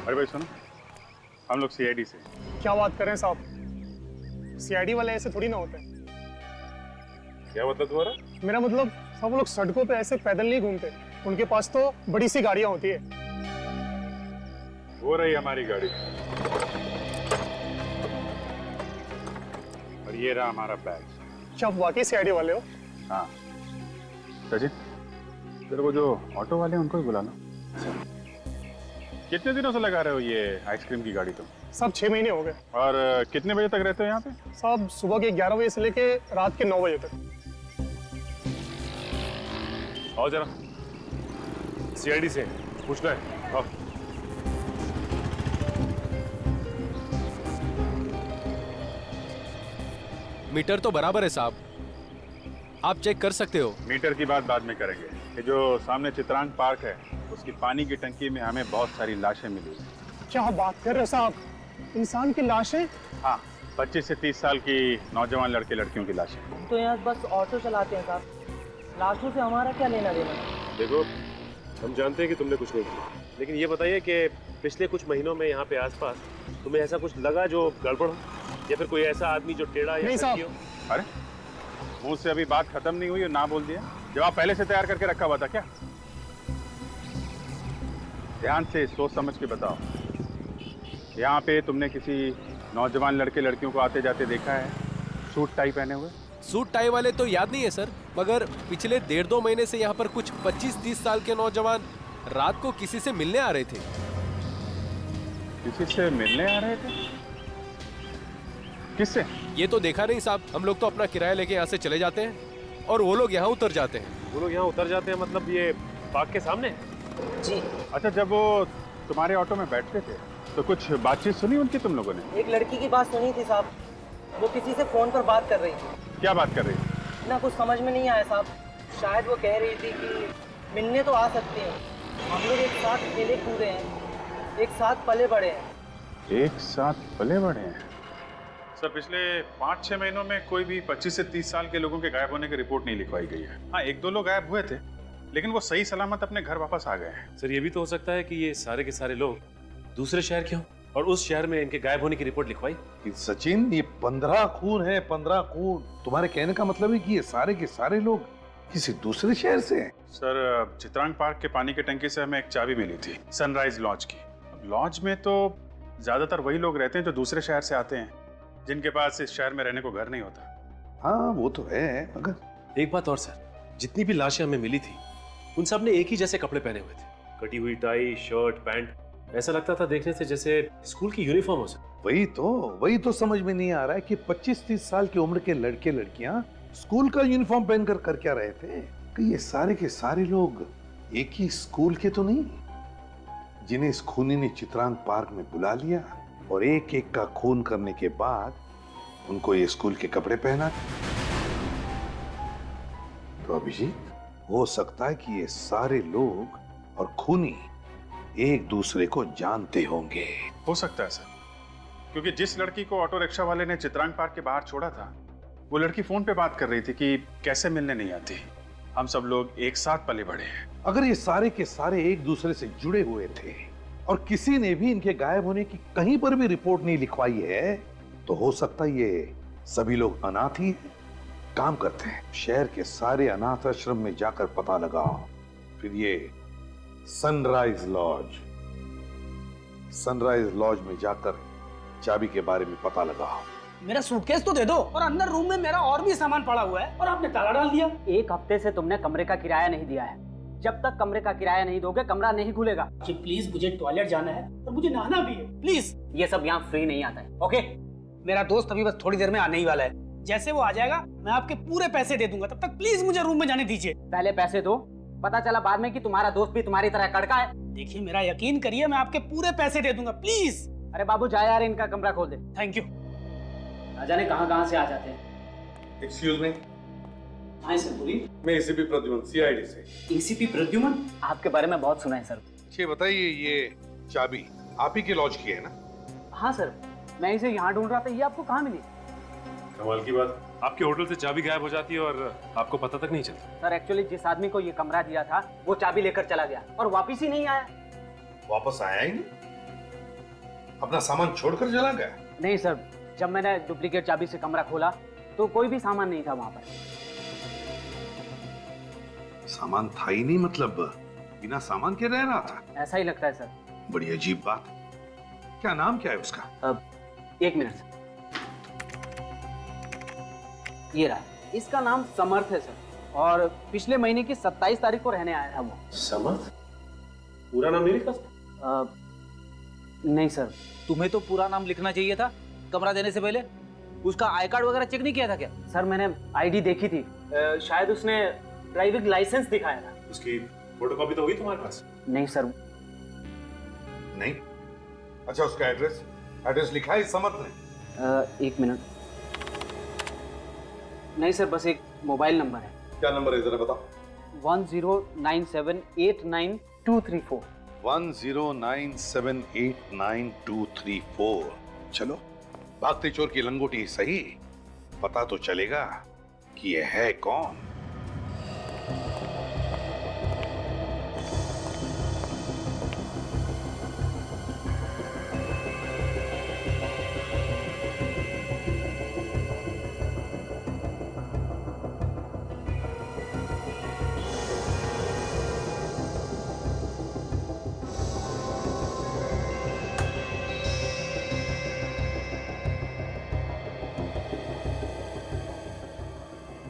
अरे भाई सुनो, हम लोग सीआईडी से। क्या बात कर रहे हैं साहब? सीआईडी वाले ऐसे थोड़ी ना होते हैं। क्या मतलब तुम्हारा? मेरा मतलब सब लोग सड़कों पे ऐसे पैदल नहीं घूमते, उनके पास तो बड़ी सी गाड़ियां होती है। वो रही हमारी गाड़ी और ये रहा हमारा बैग। क्या आप वाकई सीआईडी वाले हो? हाँ सचिन, तेरे को जो ऑटो वाले हैं उनको ही बुला लो। कितने दिनों से लगा रहे हो ये आइसक्रीम की गाड़ी तुम? सब 6 महीने हो गए। और कितने बजे तक रहते हो यहाँ पे? सब सुबह के 11 बजे से लेके रात के 9 बजे तक। आओ जरा, सीआईडी से पूछ ले। आओ। मीटर तो बराबर है साहब, आप चेक कर सकते हो। मीटर की बात बाद में करेंगे। ये जो सामने चित्रांग पार्क है, उसकी पानी की टंकी में हमें बहुत सारी लाशें मिली हैं। क्या आप बात कर रहे हो साहब? इंसान की लाशें? हाँ, 25 से 30 साल की नौजवान लड़के लड़कियों की लाशें। हम तो यहाँ बस ऑटो चलाते हैं साहब, लाशों से हमारा क्या लेना देना? देखो, हम जानते हैं कि तुमने कुछ नहीं किया, लेकिन ये बताइए कि पिछले कुछ महीनों में यहाँ पे आसपास तुम्हें ऐसा कुछ लगा जो गड़बड़ हो, या फिर कोई ऐसा आदमी जो टेढ़ा या नहीं साहब। हो? अरे मुंह से अभी बात खत्म नहीं हुई और ना बोल दिया। जवाब पहले से तैयार करके रखा हुआ था क्या? ध्यान से सोच समझ के बताओ। यहाँ पे तुमने किसी नौजवान लड़के लड़कियों को आते जाते देखा है सूट टाई पहने हुए? सूट टाई वाले तो याद नहीं है सर, मगर पिछले 1.5-2 महीने से यहाँ पर कुछ 25-30 साल के नौजवान रात को किसी से मिलने आ रहे थे। किसी से मिलने आ रहे थे? किससे? ये तो देखा नहीं साहब, हम लोग तो अपना किराया लेके यहाँ से चले जाते हैं और वो लोग यहाँ उतर जाते हैं। वो लोग यहाँ उतर जाते हैं मतलब ये पार्क के सामने? जी। अच्छा, जब वो तुम्हारे ऑटो में बैठते थे तो कुछ बातचीत सुनी उनकी तुम लोगों ने? एक लड़की की बात सुनी थी साहब, वो किसी से फोन पर बात कर रही थी। क्या बात कर रही थी? ना कुछ समझ में नहीं आया साहब। शायद वो कह रही थी कि मिलने तो आ सकते हैं, हम लोग एक साथ खेले कूदे हैं, एक साथ पले बड़े हैं। एक साथ पले बड़े हैं? सर, पिछले 5-6 महीनों में कोई भी 25 से 30 साल के लोगों के गायब होने की रिपोर्ट नहीं लिखवाई गई है। हाँ, 1-2 लोग गायब हुए थे, लेकिन वो सही सलामत अपने घर वापस आ गए हैं। सर, ये भी तो हो सकता है कि ये सारे के सारे लोग दूसरे शहर के हों और उस शहर में इनके गायब होने की रिपोर्ट लिखवाई। सचिन, ये 15 खून है, 15 खून। तुम्हारे कहने का मतलब है कि ये सारे के सारे लोग किसी दूसरे शहर से हैं? सर, चित्रांग पार्क के पानी की टंकी से हमें एक चाबी मिली थी सनराइज लॉज की। लॉज में तो ज्यादातर वही लोग रहते हैं जो दूसरे शहर से आते हैं, जिनके पास इस शहर में रहने को घर नहीं होता। हाँ, वो तो है, मगर एक बात और सर, जितनी भी लाशें हमें मिली थी उन सब ने एक ही जैसे कपड़े पहने हुए थे, कटी हुई टाई, शर्ट, पैंट। ऐसा लगता था देखने से जैसे स्कूल की यूनिफॉर्म हो सर। वही तो समझ में नहीं आ रहा है कि 25-30 साल की उम्र के लड़के लड़कियां स्कूल का यूनिफॉर्म पहनकर कर क्या रहे थे? कि ये सारे के सारे लोग एक ही स्कूल के तो नहीं, जिन्हें इस खूनी ने चित्रांग पार्क में बुला लिया और एक एक का खून करने के बाद उनको ये स्कूल के कपड़े पहना। तो अभिजीत, हो सकता है कि ये सारे लोग और खूनी एक दूसरे को जानते होंगे। हो सकता है सर, क्योंकि जिस लड़की को ऑटो रिक्शा वाले ने चित्रांग पार्क के बाहर छोड़ा था, वो लड़की फोन पे बात कर रही थी कि कैसे मिलने नहीं आती, हम सब लोग एक साथ पले बड़े हैं। अगर ये सारे के सारे एक दूसरे से जुड़े हुए थे और किसी ने भी इनके गायब होने की कहीं पर भी रिपोर्ट नहीं लिखवाई है, तो हो सकता है ये सभी लोग अनाथ ही हैं। काम करते हैं, शहर के सारे अनाथ आश्रम में जाकर पता लगाओ, फिर ये सनराइज लॉज में जाकर चाबी के बारे में पता लगाओ। मेरा सूटकेस तो दे दो, और अंदर रूम में मेरा और भी सामान पड़ा हुआ है और आपने ताला डाल दिया। 1 हफ्ते से तुमने कमरे का किराया नहीं दिया है। जब तक कमरे का किराया नहीं दोगे, कमरा नहीं खुलेगा। कि प्लीज, मुझे टॉयलेट जाना है और मुझे नहाना भी है, प्लीज। ये सब यहाँ फ्री नहीं आता है, ओके? मेरा दोस्त अभी बस थोड़ी देर में आने ही वाला है, जैसे वो आ जाएगा मैं आपके पूरे पैसे दे दूंगा। तब तक प्लीज मुझे रूम में जाने दीजिए। पहले पैसे दो, पता चला बाद में कि तुम्हारा दोस्त भी तुम्हारी तरह कड़का है। देखिए, मेरा यकीन करिए, मैं आपके पूरे पैसे दे दूंगा, प्लीज। अरे बाबू जा यार, इनका कमरा खोल दे। Thank you. ना जाने कहाँ से आ जाते हैं। एक्सक्यूज मी, हाँ सर, बोलिए। मैं एसीपी प्रद्युमन, सीआईडी से। एसीपी प्रद्युमन? आपके बारे में बहुत सुना है सर। ये बताइए, ये चाबी आप ही के लॉज की है ना? हाँ सर, मैं इसे यहाँ ढूंढ रहा था, ये आपको कहाँ मिली? कमाल की बात, आपके होटल से चाबी गायब हो जाती है और आपको पता तक नहीं चलता। सर एक्चुअली जिस आदमी को ये कमरा दिया था वो चाबी लेकर चला गया और वापिस ही नहीं आया। वापस आया ही नहीं? अपना सामान छोड़कर चला गया? नहीं सर, जब मैंने डुप्लीकेट चाबी से कमरा खोला तो कोई भी सामान नहीं था वहां पर। सामान था ही नहीं, मतलब बिना सामान के रह रहा था? ऐसा ही लगता है सर। बड़ी अजीब बात। क्या नाम क्या है उसका? अब एक मिनट सर, ये रहा, इसका नाम समर्थ है सर, और पिछले महीने की 27 तारीख को रहने आया था वो। समर्थ? पूरा नाम नहीं लिखा? नहीं सर। तुम्हें तो पूरा नाम लिखना चाहिए था कमरा देने से पहले। उसका आई कार्ड वगैरह चेक नहीं किया था क्या? सर मैंने आईडी देखी थी, शायद उसने ड्राइविंग लाइसेंस दिखाया था। उसकी फोटोकॉपी तो होगी तुम्हारे पास? नहीं सर। नहीं। अच्छा, उसका एड्रेस लिखा है समर्थ ने? एक मिनट। नहीं सर, बस एक मोबाइल नंबर है। क्या नंबर है जरा बताओ। 1097892234। 1097892234। चलो, भागते चोर की लंगोटी सही, पता तो चलेगा कि यह है कौन।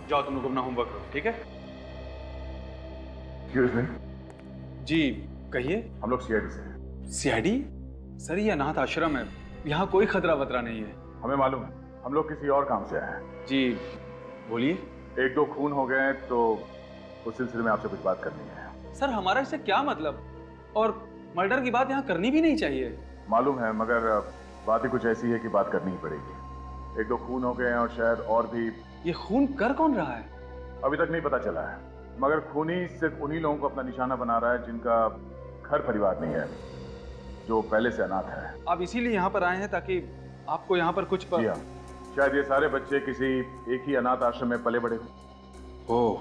जाओ तुम लोग अपना होमवर्क करो, ठीक है? जी कहिए। हम लोग सीआईडी से हैं। सीआईडी? सर ये अनाथ आश्रम है, यहाँ कोई खतरा वतरा नहीं है। हमें मालूम है, हम लोग किसी और काम से आए हैं। जी बोलिए। एक दो खून हो गए तो उस सिलसिले में आपसे कुछ बात करनी है। सर हमारा इससे क्या मतलब, और मर्डर की बात यहाँ करनी भी नहीं चाहिए। मालूम है, मगर बात ही कुछ ऐसी है कि बात करनी ही पड़ेगी। एक दो खून हो गए हैं और शायद और भी। ये खून कर कौन रहा है? अभी तक नहीं पता चला है, मगर खूनी सिर्फ उन्हीं लोगों को अपना निशाना बना रहा है जिनका घर परिवार नहीं है, जो पहले से अनाथ है। आप इसीलिए यहाँ पर आए हैं ताकि आपको यहाँ पर कुछ जी हाँ, शायद ये सारे बच्चे किसी एक ही अनाथ आश्रम में पले बड़े हो। ओह,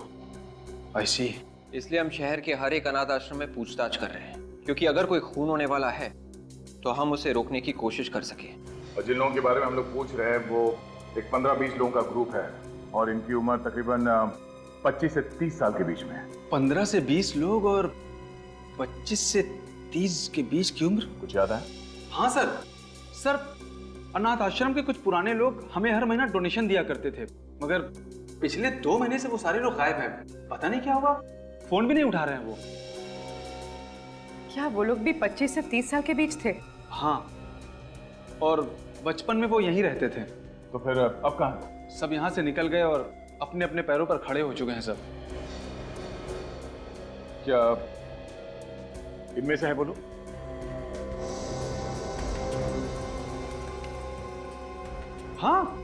आई सी। इसलिए हम शहर के हर एक अनाथ आश्रम में पूछताछ कर रहे हैं, क्योंकि अगर कोई खून होने वाला है तो हम उसे रोकने की कोशिश कर सके। और जिन लोगों के बारे में हम लोग पूछ रहे हैं वो एक 15-20 लोगों का ग्रुप है और इनकी उम्र तकरीबन 25 से 30 साल के बीच में है। 15 से 20 लोग और 25 से 30 के बीच की उम्र? कुछ ज्यादा है? हाँ सर। सर अनाथ आश्रम के कुछ पुराने लोग हमें हर महीना डोनेशन दिया करते थे, मगर पिछले 2 महीने से वो सारे लोग गायब हैं। पता नहीं क्या हुआ, फोन भी नहीं उठा रहे हैं वो। क्या वो लोग भी 25 से 30 साल के बीच थे? हाँ, और बचपन में वो यहीं रहते थे। तो फिर अब कहाँ? सब यहाँ से निकल गए और अपने अपने पैरों पर खड़े हो चुके हैं सब। क्या इनमें से है बोलो? हाँ,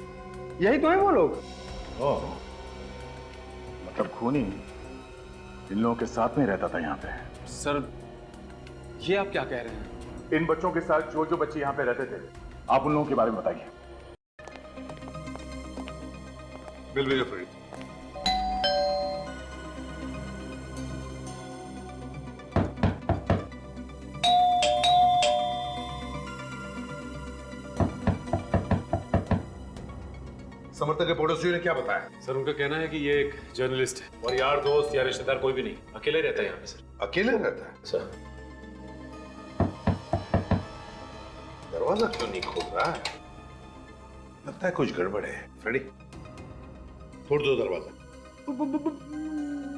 यही तो है वो लोग। ओह, मतलब खूनी इन लोगों के साथ में रहता था यहाँ पे? सर ये आप क्या कह रहे हैं? इन बच्चों के साथ जो जो बच्चे यहाँ पे रहते थे, आप उन लोगों के बारे में बताइए। बिल भेजो फ्रेडी। समर्थक के पड़ोसियों ने क्या बताया? सर उनका कहना है कि ये एक जर्नलिस्ट है और यार दोस्त या रिश्तेदार कोई भी नहीं, अकेले रहता है यहाँ पे सर। अकेले रहता है? सर दरवाजा क्यों नहीं खोल रहा है? लगता है कुछ गड़बड़ है। फ्रेडी, तोड़ दो दरवाजा।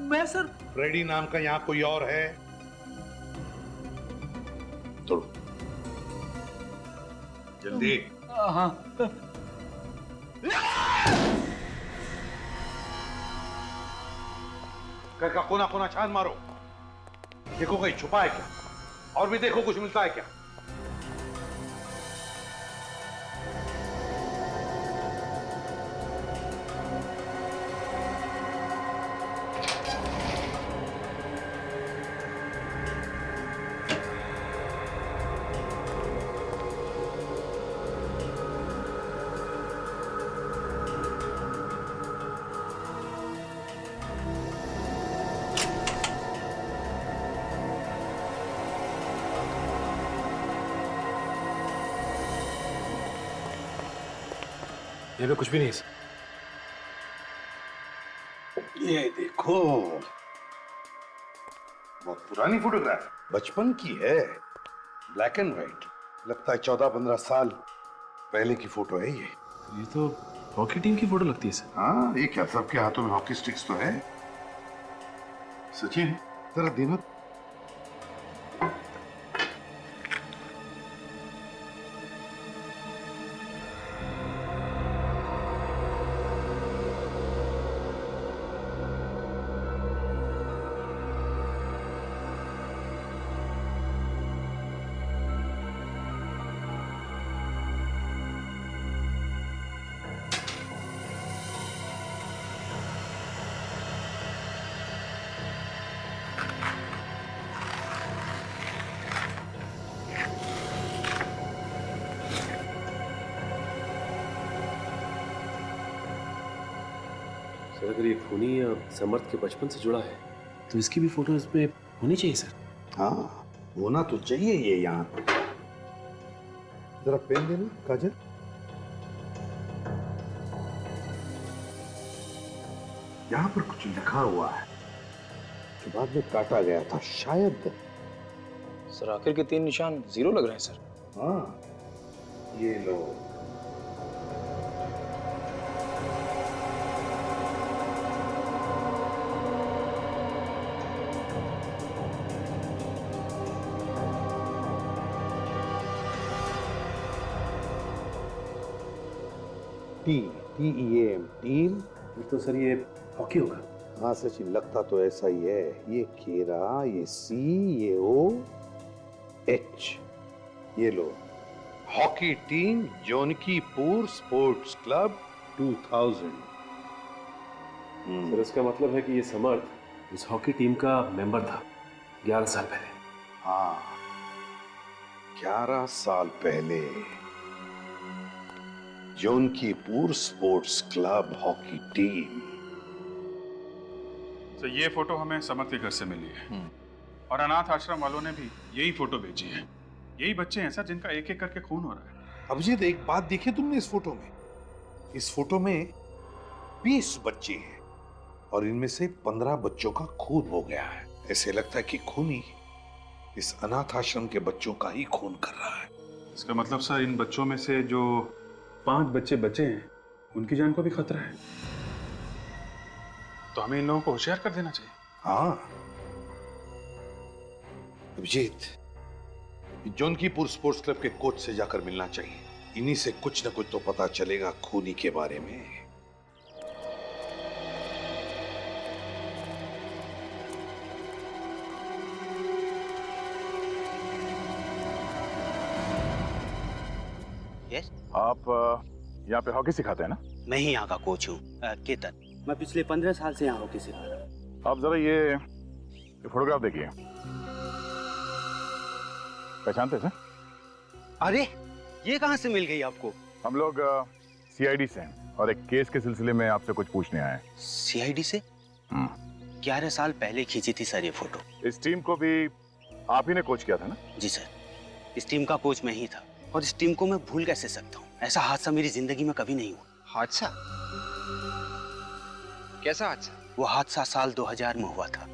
मैं सर? फ्रेडी नाम का यहाँ कोई और है? तोड़ो जल्दी। हाँ। घर का कोना कोना छान मारो, देखो कहीं छुपा है क्या, और भी देखो कुछ मिलता है क्या। यहाँ पे कुछ भी नहीं है। ये देखो, बहुत पुरानी फोटोग्राफ, बचपन की है, ब्लैक एंड व्हाइट। लगता है 14-15 साल पहले की फोटो है ये तो हॉकी टीम की फोटो लगती है सर। हाँ, ये क्या सबके हाथों में हॉकी स्टिक्स तो है। सचिन, जरा देना। सर अगर ये खूनी या समर्थ के बचपन से जुड़ा है तो इसकी भी फोटो इसमें होनी चाहिए सर। हाँ, होना तो चाहिए ये यहाँ पर। जरा पेन देना काजल। यहाँ पर कुछ लिखा हुआ है जो बाद में काटा गया था शायद। सर आखिर के 3 निशान 0 लग रहे हैं सर। हाँ, ये लो। TEAM team. तो सर ये हॉकी होगा। हाँ सचिन, लगता तो ऐसा ही है। ये केरा, ये C, ये O, H। ये लो, hockey team Jaunkipur sports club 2000। Sir इसका मतलब है कि ये समर्थ इस हॉकी टीम का मेंबर था 11 साल पहले। हाँ, 11 साल पहले जौनकीपुर स्पोर्ट्स क्लब हॉकी टीम। तो ये फोटो हमें समर्थ के घर से मिली है और अनाथ आश्रम वालों ने भी यही फोटो भेजी है। यही बच्चे हैं सर जिनका एक एक करके खून हो रहा है। अभिजीत, एक बात देखी तुमने इस फोटो में? इस फोटो में 20 बच्चे हैं और इनमें से 15 बच्चों का खून हो गया है। ऐसे लगता है कि खूनी इस अनाथ आश्रम के बच्चों का ही खून कर रहा है। इसका मतलब सर इन बच्चों में से जो 5 बच्चे बचे हैं उनकी जान को भी खतरा है, तो हमें इन लोगों को होशियार कर देना चाहिए। हाँ अभिजीत, जौनकीपुर स्पोर्ट्स क्लब के कोच से जाकर मिलना चाहिए। इन्हीं से कुछ न कुछ तो पता चलेगा खूनी के बारे में। यस, आप यहाँ पे हॉकी सिखाते हैं ना? मैं ही यहाँ का कोच हूँ, केतन। मैं पिछले 15 साल से यहाँ हॉकी सिखा रहा हूँ। आप जरा ये फोटोग्राफ देखिए, पहचानते हैं? अरे ये कहाँ से मिल गई आपको? हम लोग CID से हैं और एक केस के सिलसिले में आपसे कुछ पूछने आए हैं। CID से? 11 साल पहले खींची थी सर ये फोटो। इस टीम को भी आप ही ने कोच किया था ना? जी सर, इस टीम का कोच मैं ही था और इस टीम को मैं भूल कैसे सकता हूँ? ऐसा हादसा मेरी जिंदगी में कभी नहीं हुआ। हादसा? कैसा हादसा? वो हादसा साल 2000 में हुआ था।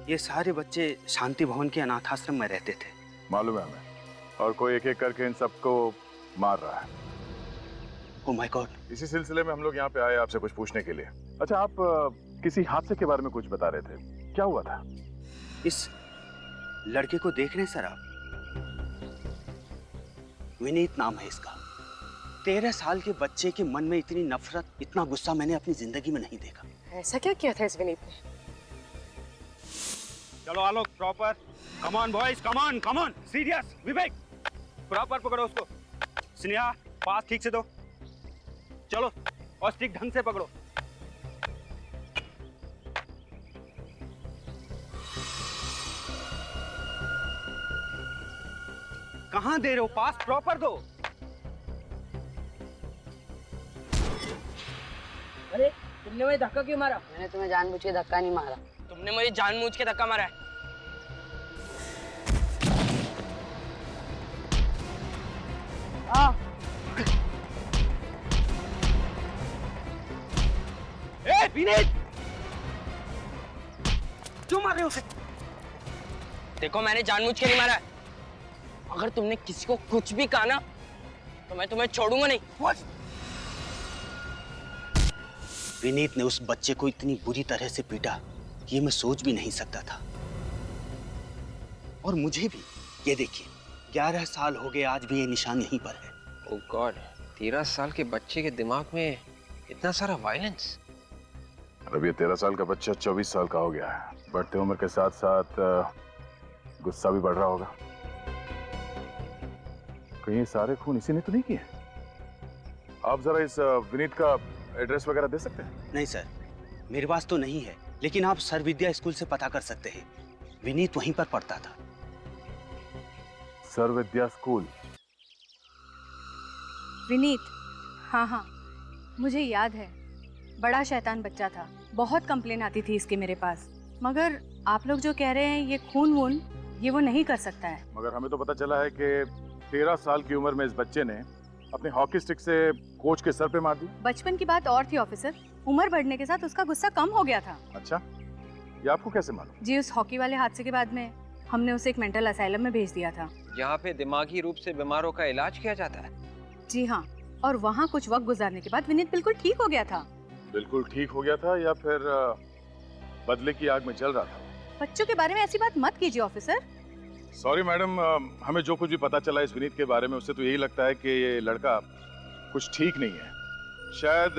ये सारे बच्चे शांति भवन के अनाथाश्रम में रहते थे। मालूम है हमें, और कोई एक एक करके इन सबको मार रहा है। Oh my God. इसी सिलसिले में हम लोग यहाँ पे आए आपसे कुछ पूछने के लिए। अच्छा, आप किसी हादसे के बारे में कुछ बता रहे थे, क्या हुआ था? इस लड़के को देख रहे हैं सर आप? विनीत नाम है इसका। 13 साल के बच्चे के मन में इतनी नफरत, इतना गुस्सा मैंने अपनी जिंदगी में नहीं देखा। ऐसा क्या किया था इस विनीत ने? चलो Alok, proper. Come on boys, come on, come on. Serious, Vivek proper पकड़ो उसको। स्नेहा पास ठीक से दो। चलो, और स्टिक ढंग से पकड़ो। कहां दे रहे हो? पास प्रॉपर दो। अरे तुमने मुझे धक्का क्यों मारा? मैंने तुम्हें जानबूझ के धक्का नहीं मारा। तुमने मुझे जानबूझ के धक्का मारा है। ए विनीत, क्यों मार रहे हो उसे? देखो मैंने जानबूझ के नहीं मारा है। अगर तुमने किसी को कुछ भी कहा ना तो मैं तुम्हें छोड़ूंगा नहीं। विनीत ने उस बच्चे को इतनी बुरी तरह से पीटा, ये मैं सोच भी नहीं सकता था। और मुझे भी, ये देखिए 11 साल हो गए, आज भी ये निशान यहीं पर है। ओह गॉड, 13 साल के बच्चे के दिमाग में इतना सारा वायलेंस। अब ये 13 साल का बच्चा 24 साल का हो गया है। बढ़ते उम्र के साथ साथ गुस्सा भी बढ़ रहा होगा। कहीं ये सारे खून इसी ने तो नहीं किए? आप जरा इस विनीत का एड्रेस वगैरह दे सकते हैं? नहीं सर, मेरे पास तो नहीं है, लेकिन आप सर विद्या स्कूल से पता कर सकते हैं। विनीत वहीं पर पढ़ता था। सर विद्या स्कूल? विनीत, हाँ हाँ मुझे याद है। बड़ा शैतान बच्चा था, बहुत कंप्लेन आती थी इसकी मेरे पास। मगर आप लोग जो कह रहे हैं ये खून वून, ये वो नहीं कर सकता है। मगर हमें तो पता चला है कि 13 साल की उम्र में इस बच्चे ने अपने हॉकी स्टिक से कोच के सर पे मार दी। बचपन की बात और थी ऑफिसर, उम्र बढ़ने के साथ उसका गुस्सा कम हो गया था। अच्छा, ये आपको कैसे मालूम? जी, उस हॉकी वाले हादसे के बाद में हमने उसे एक मेंटल असाइलम में भेज दिया था। यहाँ पे दिमागी रूप से बीमारों का इलाज किया जाता है? जी हाँ, और वहाँ कुछ वक्त गुजारने के बाद विनीत बिल्कुल ठीक हो गया था। बिल्कुल ठीक हो गया था या फिर बदले की आग में जल रहा था? बच्चों के बारे में ऐसी बात मत कीजिए ऑफिसर। सॉरी मैडम, हमें जो कुछ भी पता चला इस विनीत के बारे में, उससे तो यही लगता है कि ये लड़का कुछ ठीक नहीं है। शायद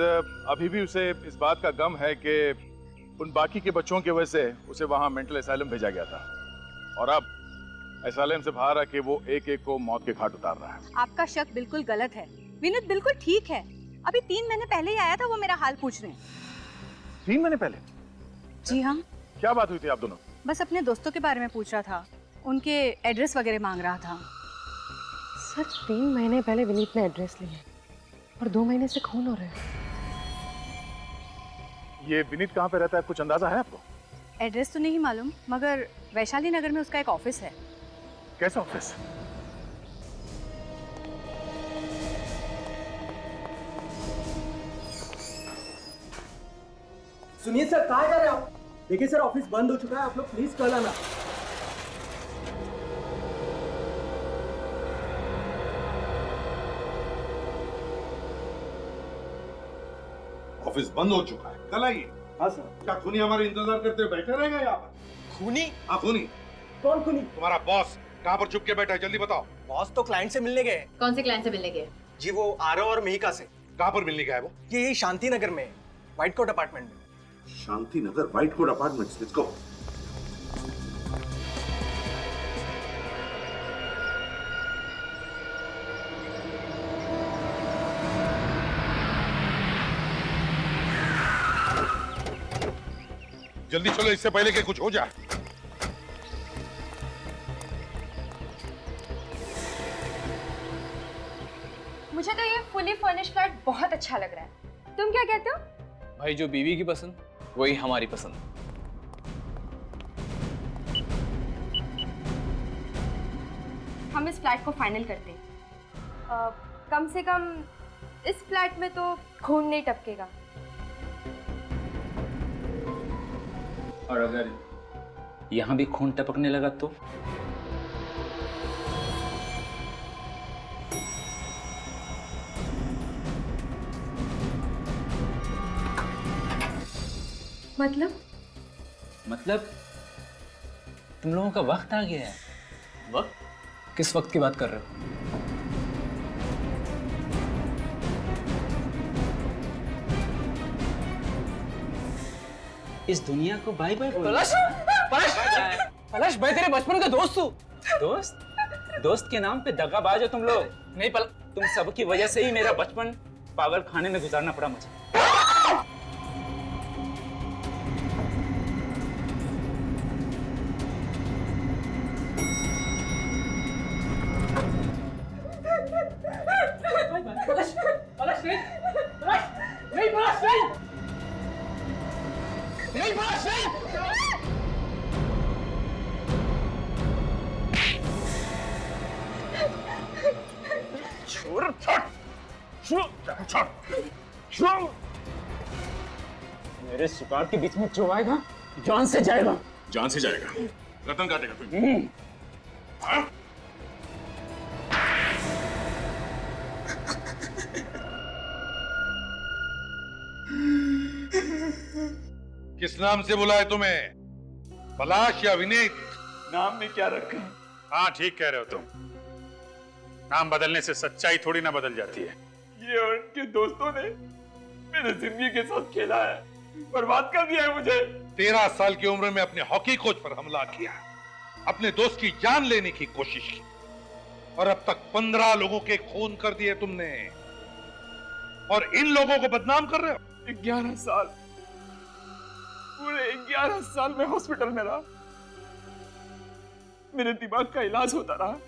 अभी भी उसे इस बात का गम है कि उन बाकी के बच्चों की वजह से उसे वहाँ मेंटल असाइलम भेजा गया था, और अब असाइलम से बाहर आके वो एक एक को मौत के घाट उतार रहा है। आपका शक बिल्कुल गलत है। विनीत बिल्कुल ठीक है। अभी 3 महीने पहले ही आया था वो मेरा हाल पूछने। 3 महीने पहले? जी हाँ। क्या बात हुई थी आप दोनों? बस अपने दोस्तों के बारे में पूछ रहा था, उनके एड्रेस वगैरह मांग रहा था। सर 3 महीने पहले विनीत ने एड्रेस लिया और 2 महीने से खून हो रहा है। ये विनीत कहाँ पे रहता है, कुछ अंदाजा है आपको? एड्रेस तो नहीं मालूम, मगर वैशाली नगर में उसका एक ऑफिस है। कैसा ऑफिस? सुनिए सर, कहाँ जा रहे हो? देखिए सर, ऑफिस बंद हो चुका है, आप लोग प्लीज कल आना। ऑफिस बंद हो चुका है, कल आइए। हाँ सर। क्या खूनी हमारे इंतजार करते हुए बैठे रहेगा यहाँ पर? खूनी? हाँ खूनी। कौन खूनी? तुम्हारा बॉस कहाँ पर छुप के बैठा है, जल्दी बताओ। बॉस तो क्लाइंट से मिलने गए। कौन से क्लाइंट से मिलने गए? जी वो आरव और मिहिका से। कहाँ पर मिलने गया है वो? ये यही शांति नगर में, व्हाइट कोट अपार्टमेंट में। Shanti Nagar white coat apartments, let's go. जल्दी चलो, इससे पहले कि कुछ हो जाए। मुझे तो ये फुली फर्निश्ड फ्लैट बहुत अच्छा लग रहा है। तुम क्या कहते हो? भाई जो बीवी की पसंद वही हमारी पसंद। हम इस फ्लैट को फाइनल करते हैं। कम से कम इस फ्लैट में तो खून नहीं टपकेगा। और अगर यहाँ भी खून टपकने लगा तो? मतलब तुम लोगों का वक्त आ गया है। वक्त? किस वक्त की बात कर रहे हो? इस दुनिया को बाय बाय। पलाश, पलाश, पलाश, मैं तेरे बचपन का दोस्त हूँ। दोस्त? दोस्त के नाम पे दगाबाज हो तुम लोग। नहीं तुम सबकी वजह से ही मेरा बचपन पागल खाने में गुजारना पड़ा मुझे। छोड़ मेरे शिकार के बीच में जो आएगा जान से जाएगा। जान से जाएगा, रतन काटेगा तुझे। हाँ? किस नाम से बुलाए तुम्हें, पलाश या विनीत? नाम में क्या रखें? हाँ ठीक कह रहे हो तुम, नाम बदलने से सच्चाई थोड़ी ना बदल जाती है। ये और उनके दोस्तों ने मेरे जिंदगी के साथ खेला है, बर्बाद कर दिया है मुझे। 13 साल की उम्र में अपने हॉकी कोच पर हमला किया, अपने दोस्त की जान लेने की कोशिश की, और अब तक 15 लोगों के खून कर दिए तुमने, और इन लोगों को बदनाम कर रहे हो। 11 साल, पूरे 11 साल में हॉस्पिटल में रहा, मेरे दिमाग का इलाज होता रहा।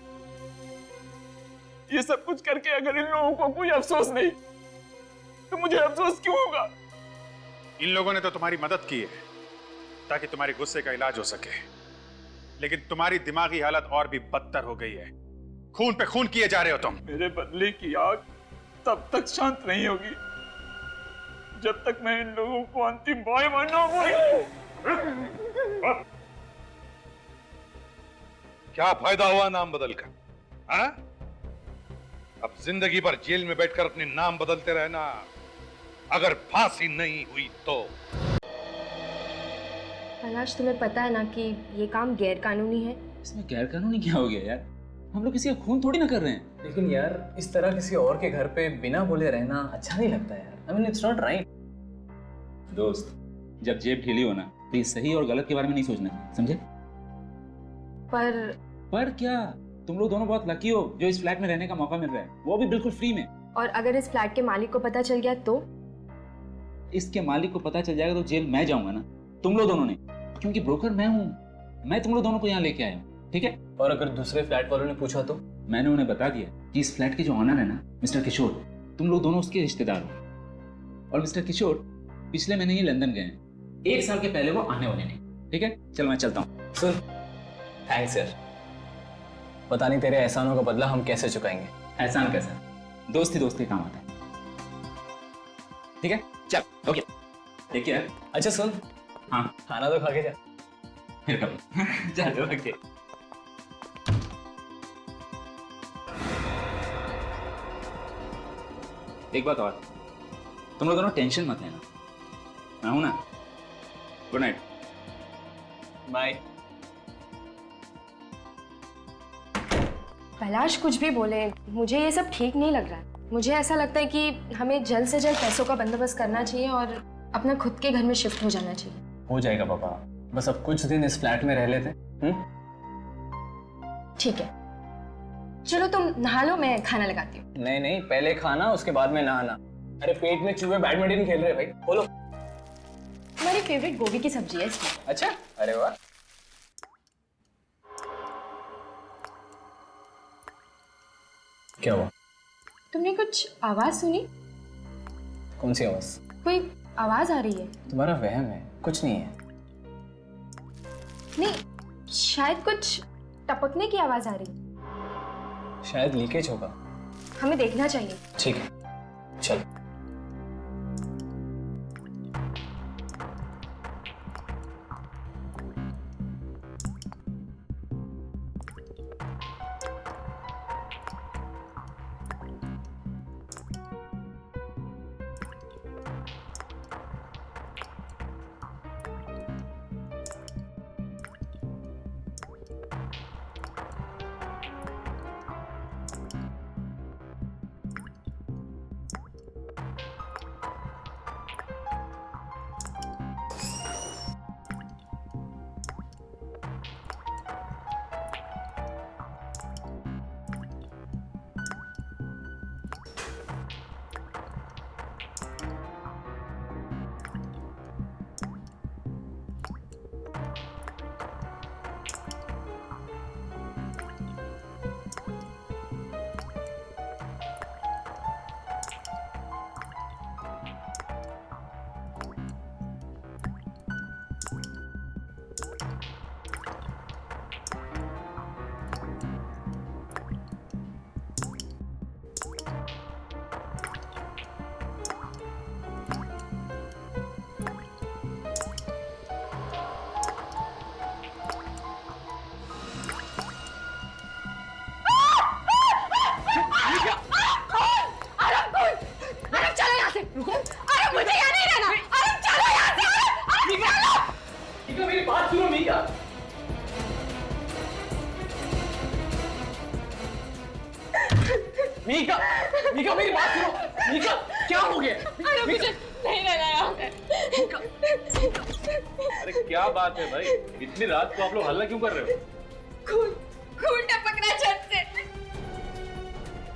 ये सब कुछ करके अगर इन लोगों को कोई अफसोस नहीं, तो मुझे अफसोस क्यों होगा? इन लोगों ने तो तुम्हारी मदद की है ताकि तुम्हारे गुस्से का इलाज हो सके, लेकिन तुम्हारी दिमागी हालत और भी बदतर हो गई है। खून पे खून किए जा रहे हो तुम। मेरे बदले की आग तब तक शांत नहीं होगी जब तक मैं इन लोगों को अंतिम बॉय बनाऊंगा। क्या फायदा हुआ नाम बदलकर? हाँ? अब जिंदगी भर जेल में बैठकर अपने नाम बदलते रहना, अगर फांसी नहीं हुई तो। पलाश, तुम्हें पता है ना कि ये काम गैर कानूनी है। इसमें गैर कानूनी क्या हो गया यार? हम लोग किसी का खून थोड़ी ना कर रहे हैं। लेकिन यार इस तरह किसी और के घर पे बिना बोले रहना अच्छा नहीं लगता यार। I mean, it's not right. दोस्त, जब जेब ढीली हो ना तो ये सही और गलत के बारे में नहीं सोचना, समझे? पर क्या? तुम लोग दोनों बहुत लकी हो जो इस फ्लैट में रहने का मौका मिल रहा है, वो भी बिल्कुल फ्री में। और अगर इस फ्लैट के मालिक को पता चल गया तो? इसके मालिक को पता चल जाएगा तो जेल मैं जाऊंगा ना, तुम लोग दोनों ने, क्योंकि ब्रोकर मैं हूँ। मैं तुम लोग दोनों को यहाँ लेके आया हूँ, ठीक है? और अगर दूसरे फ्लैट वालों ने पूछा तो? मैंने उन्हें बता दिया कि इस फ्लैट के जो ऑनर है ना, मिस्टर किशोर, तुम लोग दोनों उसके रिश्तेदार हो, और मिस्टर किशोर पिछले महीने ही लंदन गए हैं। 1 साल के पहले वो आने वाले नहीं, ठीक है? चल मैं चलता हूँ। सुन, थैंक्स यार, पता नहीं तेरे एहसानों का बदला हम कैसे चुकाएंगे। एहसान कैसा? दोस्ती दोस्ती काम आता है, ठीक है? चल, ओके, ठीक है। अच्छा सुन, हाँ, खाना तो खा के जा। फिर कभी। चल, ओके। एक बात और, तुम लोग दोनों टेंशन मत लेना, मैं हूं ना। Good night. बाय। पलाश कुछ भी बोले, मुझे ये सब ठीक नहीं लग रहा है। मुझे ऐसा लगता है कि हमें जल्द से जल्द पैसों का बंदोबस्त करना चाहिए और अपना खुद के घर में शिफ्ट हो जाना चाहिए। हो जाएगा पापा, बस अब कुछ दिन इस फ्लैट में रह लेते। ठीक है, चलो तुम नहा लो, मैं खाना लगाती हूँ। नहीं नहीं, पहले खाना उसके बाद में नहाना। अरे पेट में चूहे बैडमिंटन खेल रहे हैं भाई, बोलो। हमारी फेवरेट गोभी की सब्जी है इसमें। अच्छा, अरे वाह। क्या हुआ? तुमने कुछ आवाज सुनी? कौन सी आवाज? कोई आवाज आ रही है। तुम्हारा वहम है, कुछ नहीं है। नहीं, शायद कुछ टपकने की आवाज आ रही है। शायद लीकेज होगा, हमें देखना चाहिए। ठीक है, चल। निका मेरी बात सुनो। निका क्या हो गया? अरे मुझे नहीं रहना यहाँ पे। अरे क्या बात है भाई, इतनी रात को आप लोग हल्ला क्यों कर रहे हो? खून टपक रहा है छत से।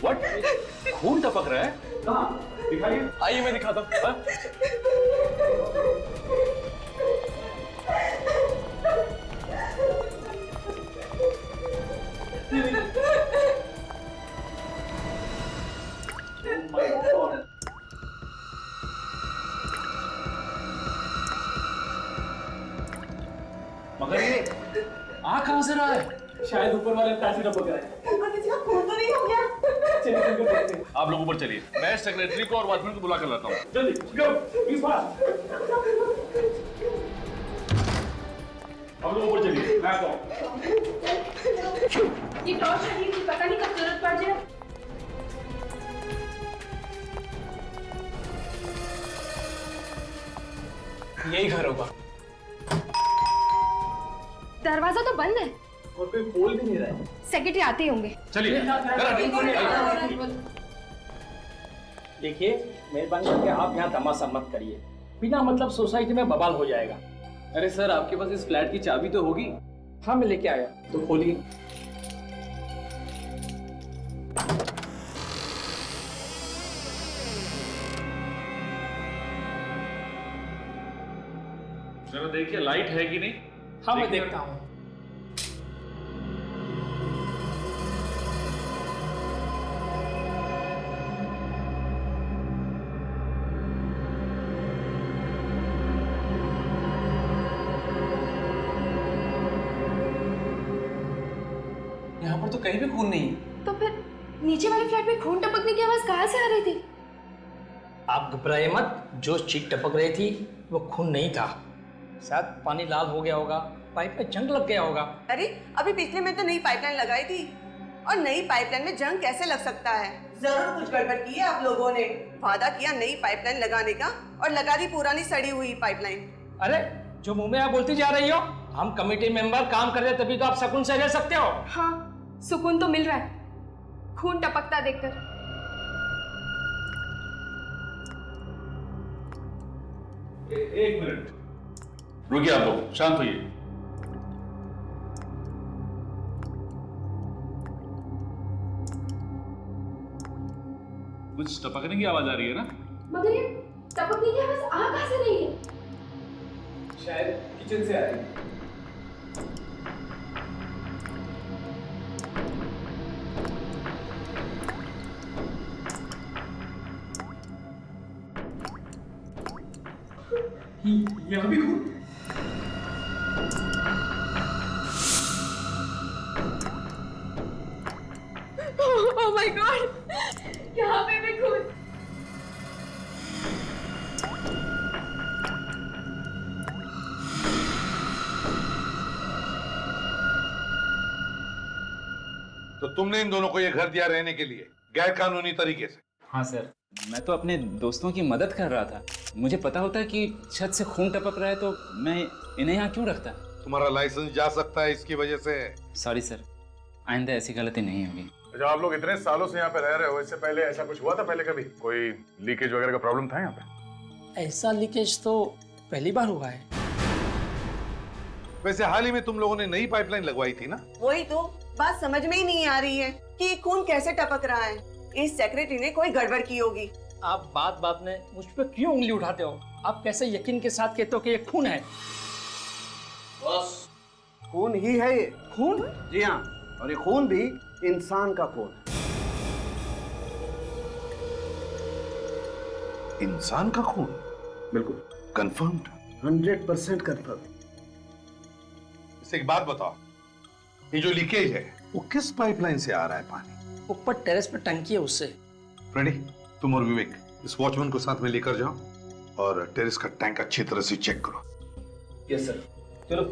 What? खून टपक रहा है? कहाँ? दिखाइए। आइए मैं दिखाता हूँ। मगर ये आ कहाँ से रहा है? शायद ऊपर वाले पैसे टपक रहा है। ऊपर किसी का खून तो नहीं हो गया? चलिए चल कर देखते हैं। आप लोग ऊपर चलिए, मैं सेक्रेटरी को और वॉचमैन को बुला कर लाता हूँ। जल्दी गो प्लीज फास्ट। आप लोग ऊपर चलिए, मैं आता हूँ। ये टॉर्च रखी थी, पता नहीं कब जरूरत पड़ जाए। यही घर होगा। दरवाजा तो बंद है और कोई खोल भी नहीं रहा है। सेक्रेटरी आते ही होंगे। चलिए। देखिए मेहरबानी करके आप यहाँ तमाशा मत करिए, बिना मतलब सोसाइटी में बवाल हो जाएगा। अरे सर आपके पास इस फ्लैट की चाबी तो होगी? हाँ मैं लेके आया, तो खोलिए। जरा देखिए लाइट है कि नहीं। हाँ मैं देखता हूँ। यहाँ पर तो कहीं भी खून नहीं है। तो फिर नीचे वाले फ्लैट में खून टपकने की आवाज कहाँ से आ रही थी? आप घबराइए मत, जो चीख टपक रही थी वो खून नहीं था, शायद पानी लाल हो गया होगा, पाइप में जंग लग गया होगा। अरे अभी पिछले में तो नई पाइपलाइन लगाई थी, और नई पाइपलाइन में जंग कैसे लग सकता है? जरूर कुछ गड़बड़ की है आप लोगों ने। वादा किया नई पाइपलाइन लगाने का और लगा दी पुरानी सड़ी हुई पाइपलाइन। अरे जो मुंह में आप बोलती जा रही हो, हम कमेटी मेंबर काम कर रहे तभी तो आप सुकून से रह सकते हो। हाँ सुकून तो मिल रहा है खून टपकता देखकर। एक मिनट रुकिए, आप लोग शांत होइए। कुछ टपकने की आवाज आ रही है ना? मगर ये टपकने की आवाज आ कहाँ से रही है? शायद किचन से आ रही है। यहाँ भी खून। ओह माय गॉड, यहाँ पे भी खून। तो तुमने इन दोनों को ये घर दिया रहने के लिए गैर कानूनी तरीके से? हाँ सर, मैं तो अपने दोस्तों की मदद कर रहा था। मुझे पता होता कि छत से खून टपक रहा है तो मैं इन्हें यहाँ क्यों रखता। तुम्हारा लाइसेंस जा सकता है इसकी वजह से। सॉरी सर, आइंदा ऐसी गलती नहीं होगी। अच्छा, आप लोग इतने सालों से यहाँ पे रह रहे हो, इससे पहले ऐसा कुछ हुआ था? पहले कभी कोई लीकेज वगैरह का प्रॉब्लम था यहाँ पे? ऐसा लीकेज तो पहली बार हुआ है। वैसे हाल ही में तुम लोगों ने नई पाइपलाइन लगवाई थी ना? वही तो बात समझ में ही नहीं आ रही है कि ये खून कैसे टपक रहा है। इस सेक्रेटरी ने कोई गड़बड़ की होगी। आप बात बात में मुझ पर क्यों उंगली उठाते हो? आप कैसे यकीन के साथ कहते हो कि ये खून है? बस खून ही है ये। खून? जी हाँ, और ये खून भी इंसान का खून है। इंसान का खून? बिल्कुल कंफर्म्ड? 100% कंफर्म। इससे एक बात बताओ, ये जो लीकेज है वो किस पाइपलाइन से आ रहा है पानी? ऊपर टेरेस पे टंकी है उससे। फ्रेडी, तुम और विवेक इस वॉचमैन को साथ में लेकर जाओ और टेरेस का टैंक अच्छी तरह से चेक करो। Yes sir. चलो।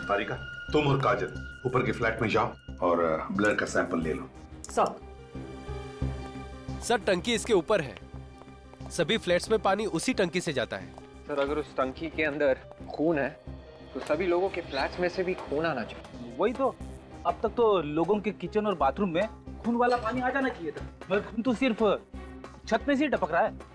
तारिका, तुम और काजल ऊपर के फ्लैट में जाओ और ब्लड का सैंपल ले लो। सर टंकी इसके ऊपर है, सभी फ्लैट्स में पानी उसी टंकी से जाता है। सर अगर उस टंकी के अंदर खून है तो सभी लोगों के फ्लैट्स में से भी खून आना चाहिए। वही तो, अब तक तो लोगों के किचन और बाथरूम में खून वाला पानी आ जाना चाहिए था, मगर खून तो सिर्फ छत में से ही टपक रहा है।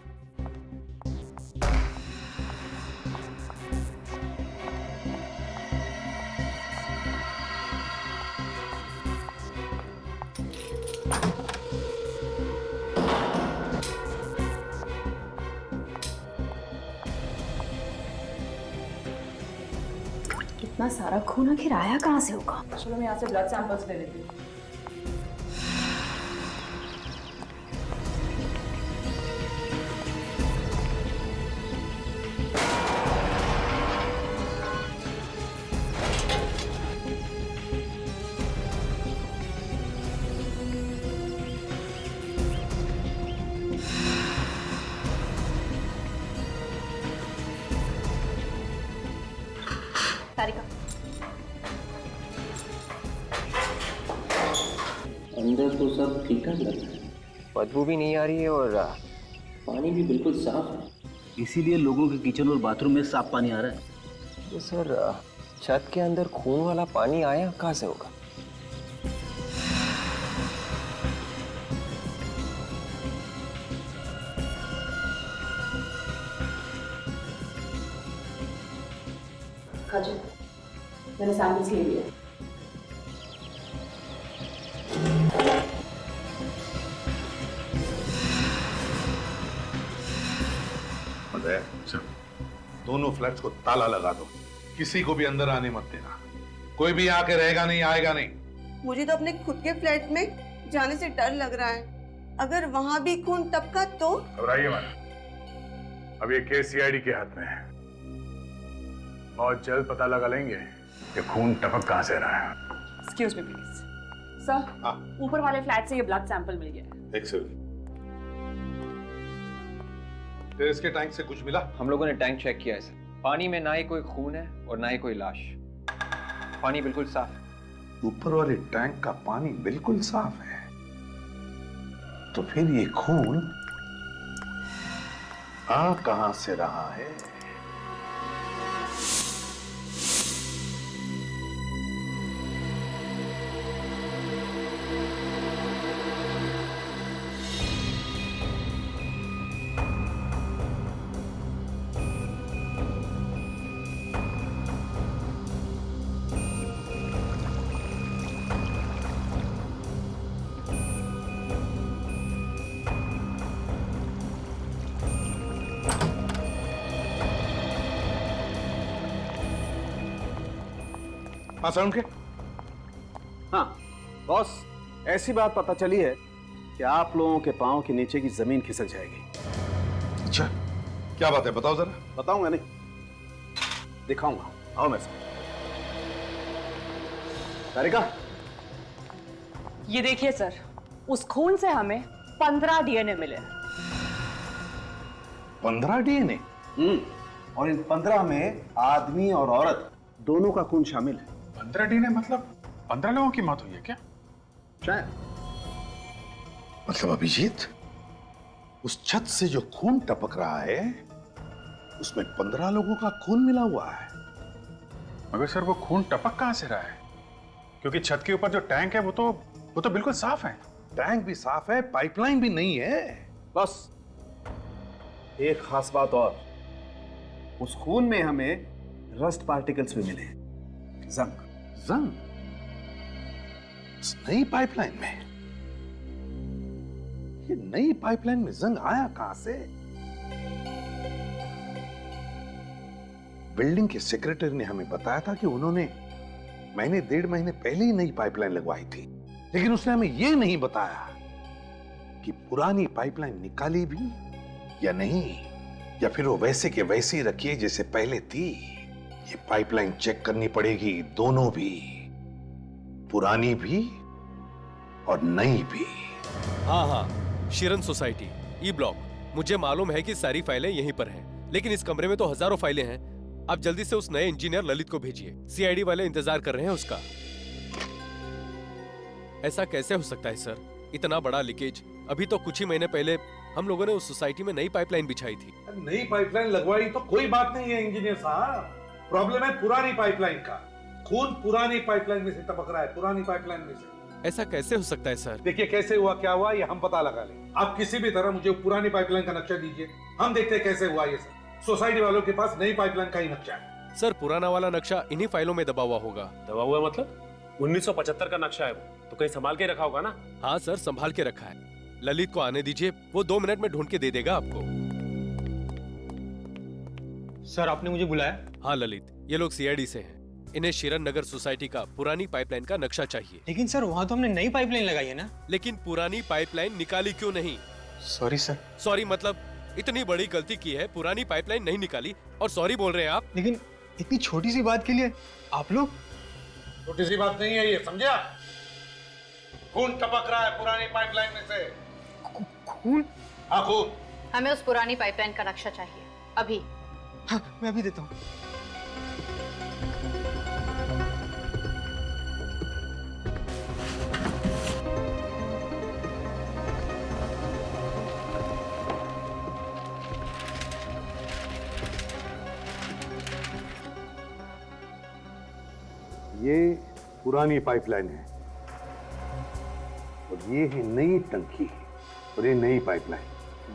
इतना सारा खून आखिर आया कहाँ से होगा? चलो मैं यहाँ से ब्लड सैंपल्स ले लेती हूँ। तारिका, अंदर तो सब ठीक ठाक लग रहा है, बदबू भी नहीं आ रही है और पानी भी बिल्कुल साफ है। इसीलिए लोगों के किचन और बाथरूम में साफ पानी आ रहा है। तो सर छत के अंदर खून वाला पानी आया कहाँ से होगा? काजल, मैंने सैंपल्स ले लिए। दोनों फ्लैट्स को ताला लगा दो, किसी को भी अंदर आने मत देना। कोई भी आके रहेगा नहीं, आएगा नहीं। मुझे तो अपने खुद के फ्लैट में जाने से डर लग रहा है। अगर वहां भी खून टपका तो? घबराइए मत, अब ये केस सीआईडी के हाथ में है। बहुत जल्द पता लगा लेंगे कि खून टपक कहां से रहा है। Excuse me please. सर, ऊपर वाले फ्लैट से ये ब्लड सैंपल मिल गया है। एक्सेलेंट। तेरे इसके टैंक से कुछ मिला? हम लोगों ने टैंक चेक किया है सर, पानी में ना ही कोई खून है और ना ही कोई लाश, पानी बिल्कुल साफ है। ऊपर वाले टैंक का पानी बिल्कुल साफ है, तो फिर ये खून आ कहां से रहा है? हाँ साउंड के? हाँ बॉस, ऐसी बात पता चली है कि आप लोगों के पांव के नीचे की जमीन खिसक जाएगी। अच्छा, क्या बात है, बताओ जरा। बताऊंगा नहीं, दिखाऊंगा। आओ मेरे साथ। तारिका, ये देखिए सर, उस खून से हमें 15 डीएनए मिले। 15 डीएनए? और इन 15 में आदमी और औरत दोनों का खून शामिल है। 15 डीएनए मतलब 15 लोगों की मौत हुई है क्या? शायद। मतलब अभिजीत, उस छत से जो खून टपक रहा है उसमें 15 लोगों का खून मिला हुआ है। मगर सर वो खून टपक कहां से रहा है? क्योंकि छत के ऊपर जो टैंक है वो तो बिल्कुल साफ है। टैंक भी साफ है, पाइपलाइन भी नहीं है। बस एक खास बात और, उस खून में हमें रस्ट पार्टिकल्स भी मिले। जंग। जंग? इस नई पाइपलाइन में? ये नई पाइपलाइन में जंग आया कहां से? बिल्डिंग के सेक्रेटरी ने हमें बताया था कि उन्होंने महीने 1.5 महीने पहले ही नई पाइपलाइन लगवाई थी, लेकिन उसने हमें यह नहीं बताया कि पुरानी पाइपलाइन निकाली भी या नहीं, या फिर वो वैसे के वैसे ही रखी है जैसे पहले थी। ये पाइपलाइन चेक करनी पड़ेगी, दोनों भी, पुरानी भी और नई भी। हाँ, शिरन सोसाइटी, ई ब्लॉक। मुझे मालूम है कि सारी फाइलें यहीं पर हैं, लेकिन इस कमरे में तो हजारों फाइलें हैं। आप जल्दी से उस नए इंजीनियर ललित को भेजिए, सीआईडी वाले इंतजार कर रहे हैं उसका। ऐसा कैसे हो सकता है सर, इतना बड़ा लीकेज? अभी तो कुछ ही महीने पहले हम लोगों ने उस सोसाइटी में नई पाइपलाइन बिछाई थी। नई पाइपलाइन लगवाई तो कोई बात नहीं है इंजीनियर साहब, प्रॉब्लम है पुरानी पाइपलाइन का। खून पुरानी पाइपलाइन में से टपक रहा है, पुरानी पाइपलाइन में से। ऐसा कैसे हो सकता है सर? देखिए कैसे हुआ क्या हुआ ये हम पता लगा लें। आप किसी भी तरह मुझे पुरानी पाइपलाइन का नक्शा दीजिए, हम देखते हैं कैसे हुआ ये सब। सोसाइटी वालों के पास नई पाइपलाइन का ही नक्शा है। सर पुराना वाला नक्शा इन्हीं फाइलों में दबा हुआ होगा। दबा हुआ मतलब? 1975 का नक्शा है वो, तो कहीं संभाल के रखा होगा ना? हाँ सर संभाल के रखा है। ललित को आने दीजिए, वो 2 मिनट में ढूंढ के दे देगा आपको। सर आपने मुझे बुलाया? हाँ ललित, ये लोग सीआईडी से हैं। इन्हें शिरन नगर सोसाइटी का पुरानी पाइपलाइन का नक्शा चाहिए। लेकिन सर वहाँ तो हमने नई पाइपलाइन लगाई है ना? लेकिन पुरानी पाइपलाइन निकाली क्यों नहीं? Sorry sir. सॉरी मतलब इतनी बड़ी गलती की है, पुरानी पाइपलाइन नहीं निकाली और सॉरी बोल रहे हैं आप? लेकिन इतनी छोटी सी बात के लिए आप लोग? छोटी सी बात नहीं है ये, समझा? खून टपक रहा है पुरानी पाइपलाइन में से। खून? हाँ खून। हमें उस पुरानी पाइपलाइन का नक्शा चाहिए अभी। हाँ मैं अभी देता हूँ। ये पुरानी पाइपलाइन है और ये है नई टंकी और ये नई पाइपलाइन।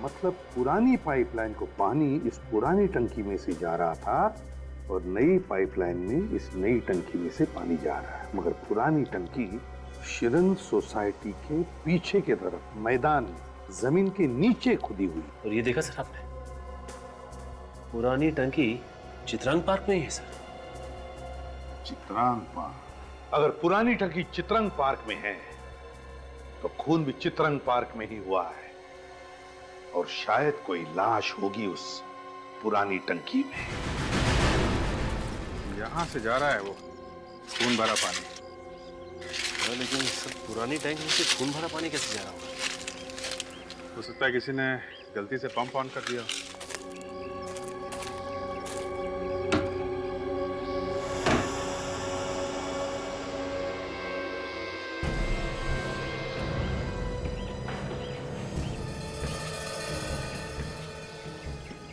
मतलब पुरानी पाइपलाइन को पानी इस पुरानी टंकी में से जा रहा था और नई पाइपलाइन में इस नई टंकी में से पानी जा रहा है। मगर पुरानी टंकी शिरन सोसाइटी के पीछे के तरफ मैदान जमीन के नीचे खुदी हुई। और ये देखा सर आपने, पुरानी टंकी चित्रांग पार्क में ही है सर। चित्रांग पार्क? अगर पुरानी टंकी चित्रांग पार्क में है तो खून भी चित्रांग पार्क में ही हुआ है और शायद कोई लाश होगी उस पुरानी टंकी में। यहां से जा रहा है वो खून भरा पानी। लेकिन सर पुरानी टैंक में से खून भरा पानी कैसे जा रहा होगा? हो सकता है किसी ने गलती से पंप ऑन कर दिया।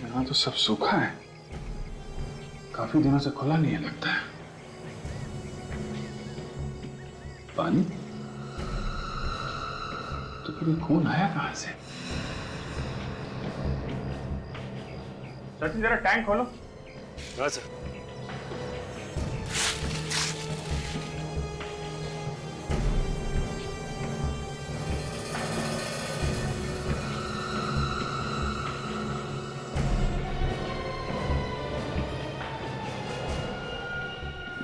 यहाँ तो सब सूखा है, काफी दिनों से खुला नहीं है लगता है। पानी तो फिर खून आया कहां से? सचिन जरा टैंक खोलो। हाँ सर।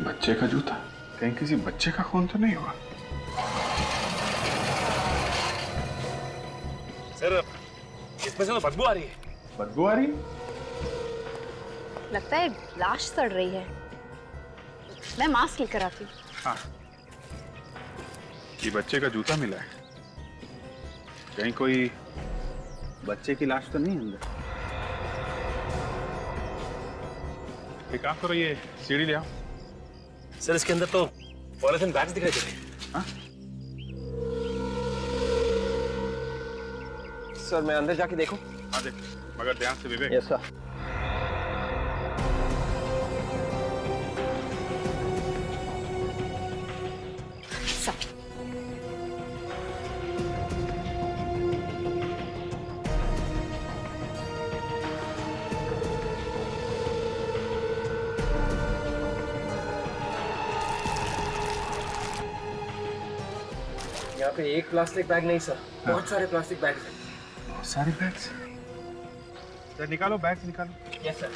बच्चे का जूता, कहीं किसी बच्चे का खून तो नहीं हुआ? सर इसमें से तो बदबू आ रही है। बदबू आ रही है? लगता है लाश सड़ रही है। मैं मास्क लेकर आती हूँ। हाँ, ये बच्चे का जूता मिला है, कहीं कोई बच्चे की लाश तो नहीं है अंदर? एक काम करो, ये सीढ़ी ले आओ। सर इसके अंदर तो पॉलिथीन बैग्स दिखाई दे रहे हैं। हाँ? सर मैं अंदर जाके देखूं? हाँ देख, मगर ध्यान से विवेक। Yes sir. यहाँ पे एक प्लास्टिक बैग नहीं सर, बहुत सारे प्लास्टिक बैग हैं। बहुत सारे बैग्स? सर निकालो, बैग निकालो। Yes sir.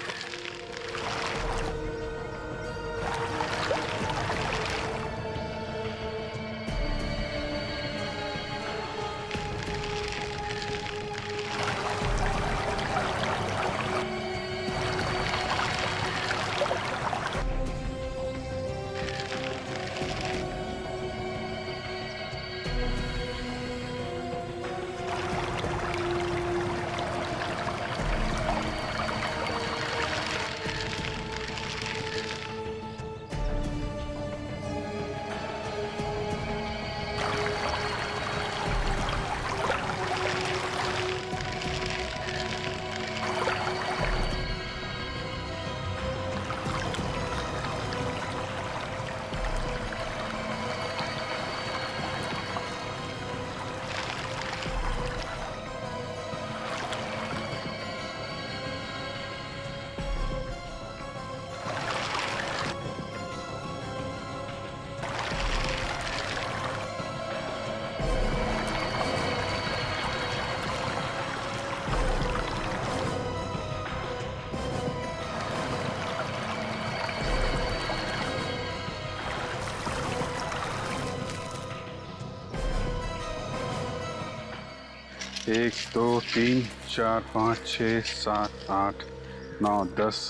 1 2 3 4 5 6 7 8 9 10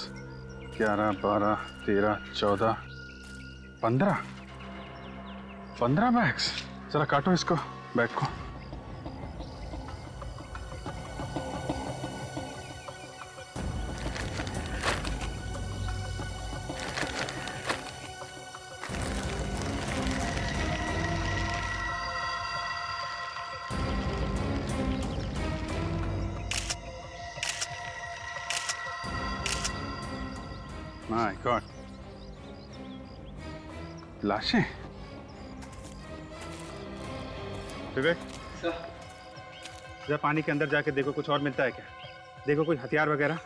11 12 13 14 15 बैग्स। जरा काटो इसको, बैग को। माय गॉड, लाशें। विवेक, जरा पानी के अंदर जाके देखो कुछ और मिलता है क्या। देखो कोई हथियार वगैरह।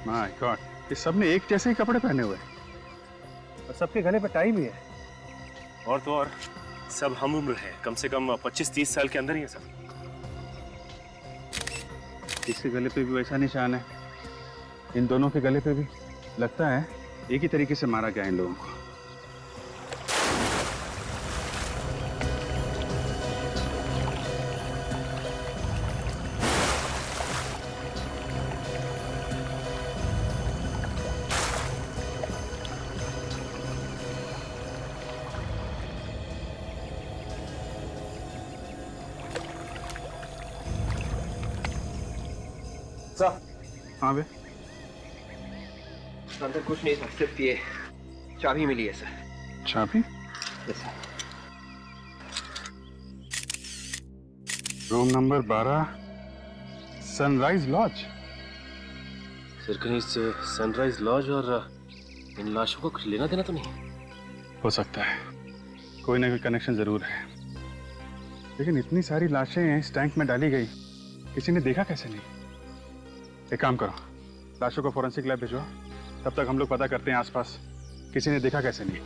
माय गॉड, ये सब ने एक जैसे ही कपड़े पहने हुए हैं और सबके गले पे टाई भी है। और तो और सब हम उम्र है, कम से कम 25-30 साल के अंदर ही है सब। इसके गले पे भी वैसा निशान है, इन दोनों के गले पे भी। लगता है एक ही तरीके से मारा गया इन लोगों को। सर। हाँ बे। अंदर कुछ नहीं सर, सिर्फ ये चाबी मिली है सर। चाबी? Yes sir. Room number 12, sunrise lodge. Sir कहीं से सनराइज लॉज और इन लाशों को कुछ लेना देना तो नहीं? हो सकता है, कोई ना कोई कनेक्शन जरूर है। लेकिन इतनी सारी लाशें इस टैंक में डाली गई, किसी ने देखा कैसे नहीं? एक काम करो, लाशों को फोरेंसिक लैब भिजवाओ, तब तक हम लोग पता करते हैं आसपास किसी ने देखा कैसे नहीं।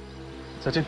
सचिन,